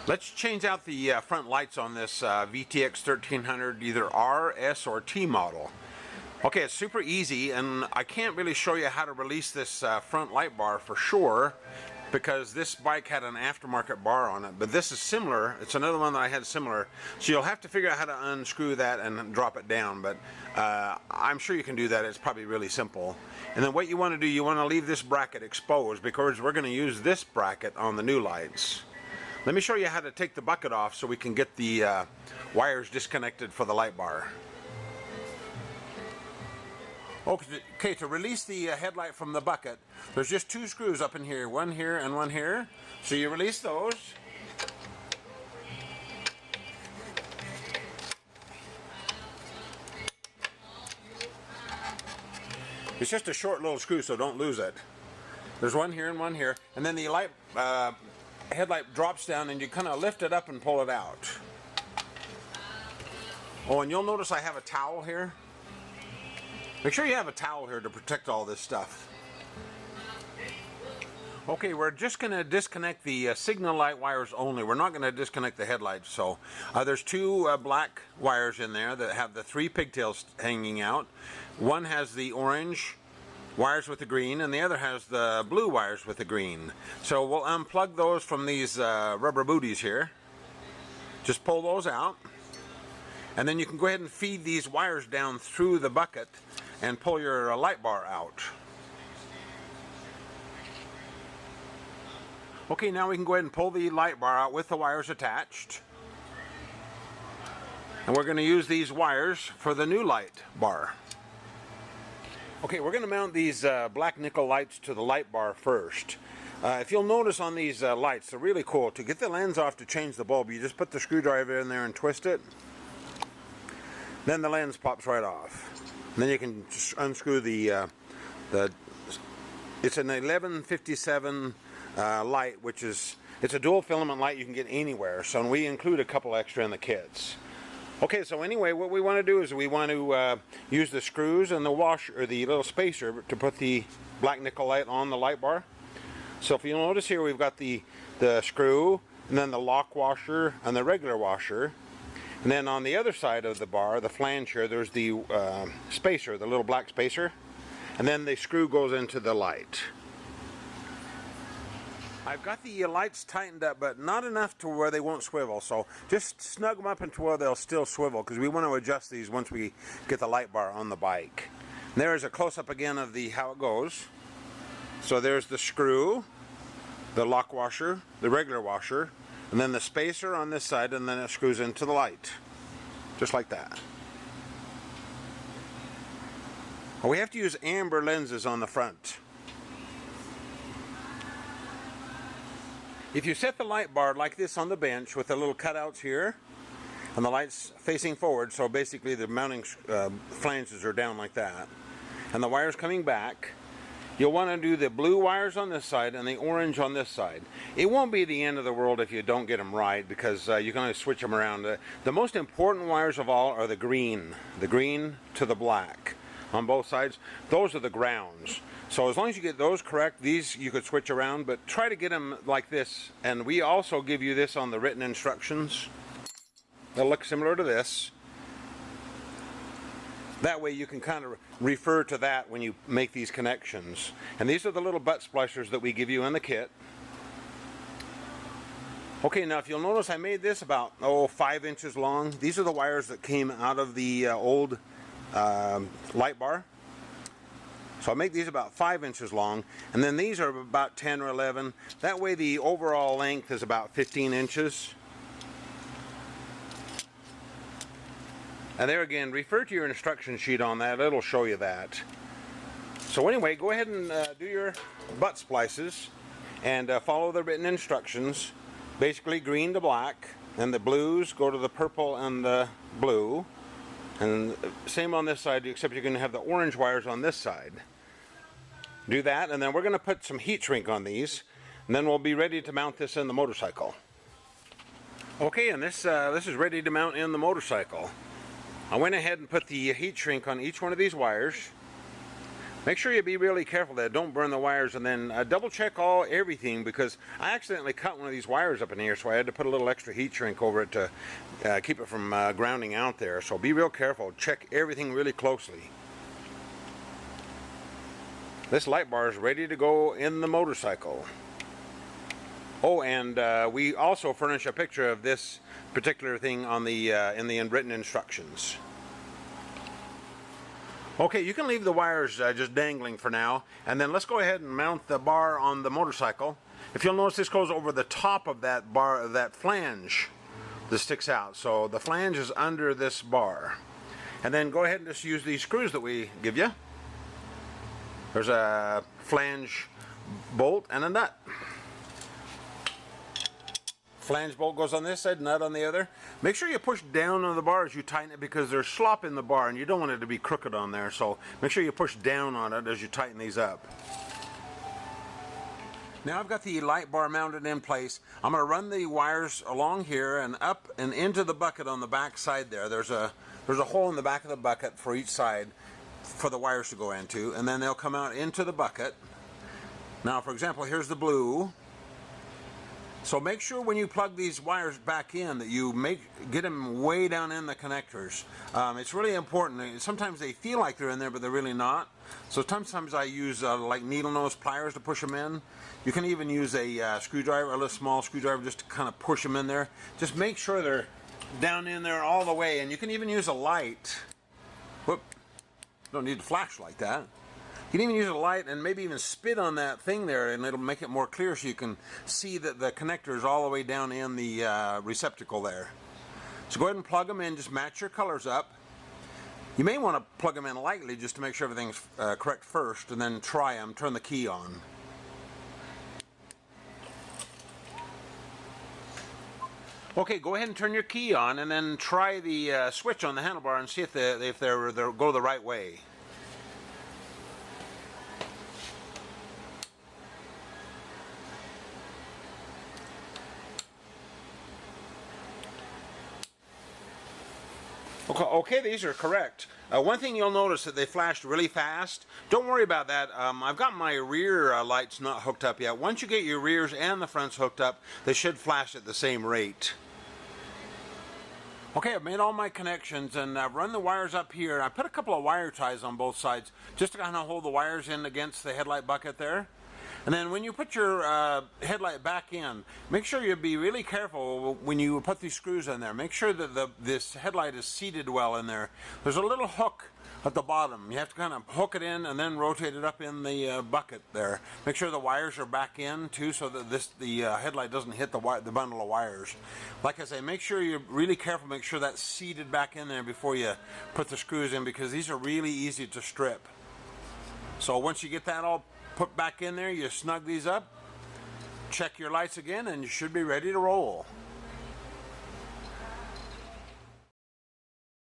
Let's change out the front lights on this VTX 1300, either R, S, or T model. Okay, it's super easy, and I can't really show you how to release this front light bar for sure, because this bike had an aftermarket bar on it, but this is similar. It's another one that I had similar, so you'll have to figure out how to unscrew that and drop it down, but I'm sure you can do that. It's probably really simple. And then what you want to do, you want to leave this bracket exposed, because we're going to use this bracket on the new lights. Let me show you how to take the bucket off so we can get the wires disconnected for the light bar. Okay, to release the headlight from the bucket, there's just two screws up in here, one here and one here. So you release those. It's just a short little screw, so don't lose it. There's one here and one here, and then the light headlight drops down and you kind of lift it up and pull it out. Oh, and you'll notice I have a towel here. Make sure you have a towel here to protect all this stuff. Okay, we're just going to disconnect the signal light wires only. We're not going to disconnect the headlights. So there's two black wires in there that have the three pigtails hanging out. One has the orange wires with the green, and the other has the blue wires with the green. So we'll unplug those from these rubber booties here. Just pull those out, and then you can go ahead and feed these wires down through the bucket and pull your light bar out. Okay, now we can go ahead and pull the light bar out with the wires attached. And we're going to use these wires for the new light bar. Okay, we're going to mount these black nickel lights to the light bar first. If you'll notice on these lights, they're really cool. To get the lens off to change the bulb, you just put the screwdriver in there and twist it. Then the lens pops right off. And then you can just unscrew the it's an 1157 light, which is, it's a dual filament light you can get anywhere. So we include a couple extra in the kits. Okay, so anyway, what we want to do is we want to use the screws and the washer, or the little spacer, to put the black nickel light on the light bar. So if you notice here, we've got the screw, and then the lock washer, and the regular washer. And then on the other side of the bar, the flange here, there's the spacer, the little black spacer. And then the screw goes into the light. I've got the lights tightened up, but not enough to where they won't swivel. So just snug them up into where they'll still swivel, because we want to adjust these once we get the light bar on the bike. And there's a close-up again of how it goes. So there's the screw, the lock washer, the regular washer, and then the spacer on this side, and then it screws into the light. Just like that. We have to use amber lenses on the front. If you set the light bar like this on the bench with the little cutouts here, and the lights facing forward, so basically the mounting flanges are down like that, and the wires coming back, you'll want to do the blue wires on this side and the orange on this side. It won't be the end of the world if you don't get them right, because you can always switch them around. The most important wires of all are the green to the black on both sides. Those are the grounds. So as long as you get those correct, these you could switch around, but try to get them like this. And we also give you this on the written instructions. They'll look similar to this. That way you can kind of refer to that when you make these connections. And these are the little butt splicers that we give you in the kit. Okay, now if you'll notice, I made this about 5 inches long. These are the wires that came out of the old light bar. So I make these about 5 inches long, and then these are about 10 or 11. That way the overall length is about 15 inches. And there again, refer to your instruction sheet on that. It'll show you that. So anyway, go ahead and do your butt splices and follow the written instructions. Basically green to black, and the blues go to the purple and the blue. And same on this side, except you're going to have the orange wires on this side. Do that, and then we're going to put some heat shrink on these, and then we'll be ready to mount this in the motorcycle. Okay, and this is ready to mount in the motorcycle. I went ahead and put the heat shrink on each one of these wires. Make sure you be really careful that don't burn the wires, and then double check everything, because I accidentally cut one of these wires up in here, so I had to put a little extra heat shrink over it to keep it from grounding out there. So be real careful. Check everything really closely. This light bar is ready to go in the motorcycle. Oh, and we also furnish a picture of this particular thing on the in the written instructions. Okay, you can leave the wires just dangling for now, and then let's go ahead and mount the bar on the motorcycle. If you'll notice, this goes over the top of that bar, that flange that sticks out. So the flange is under this bar. And then go ahead and just use these screws that we give you. There's a flange bolt and a nut. Flange bolt goes on this side, nut on the other. Make sure you push down on the bar as you tighten it, because there's slop in the bar and you don't want it to be crooked on there. So make sure you push down on it as you tighten these up. Now I've got the light bar mounted in place. I'm going to run the wires along here and up and into the bucket on the back side there. There's a hole in the back of the bucket for each side for the wires to go into, and then they'll come out into the bucket. Now, for example, here's the blue. So make sure when you plug these wires back in that you get them way down in the connectors. It's really important. Sometimes they feel like they're in there, but they're really not. So sometimes I use like needle nose pliers to push them in. You can even use a screwdriver, a little small screwdriver, just to kind of push them in there. Just make sure they're down in there all the way. And you can even use a light. Whoop! Don't need to flash like that. You can even use a light and maybe even spit on that thing there, and it'll make it more clear so you can see that the connector is all the way down in the receptacle there. So go ahead and plug them in, just match your colors up. You may want to plug them in lightly just to make sure everything's correct first, and then try them, turn the key on. Okay, go ahead and turn your key on, and then try the switch on the handlebar and see if they go the right way. Okay, these are correct. One thing you'll notice that they flashed really fast. Don't worry about that. I've got my rear lights not hooked up yet. Once you get your rears and the fronts hooked up, they should flash at the same rate. Okay, I've made all my connections, and I've run the wires up here. I put a couple of wire ties on both sides just to kind of hold the wires in against the headlight bucket there. And then when you put your headlight back in, make sure you be really careful when you put these screws in there. Make sure that this headlight is seated well in there. There's a little hook at the bottom. You have to kind of hook it in and then rotate it up in the bucket there. Make sure the wires are back in too, so that the headlight doesn't hit the bundle of wires. Like I say, make sure you're really careful. Make sure that's seated back in there before you put the screws in, because these are really easy to strip. So once you get that all put back in there, you snug these up, check your lights again, and you should be ready to roll.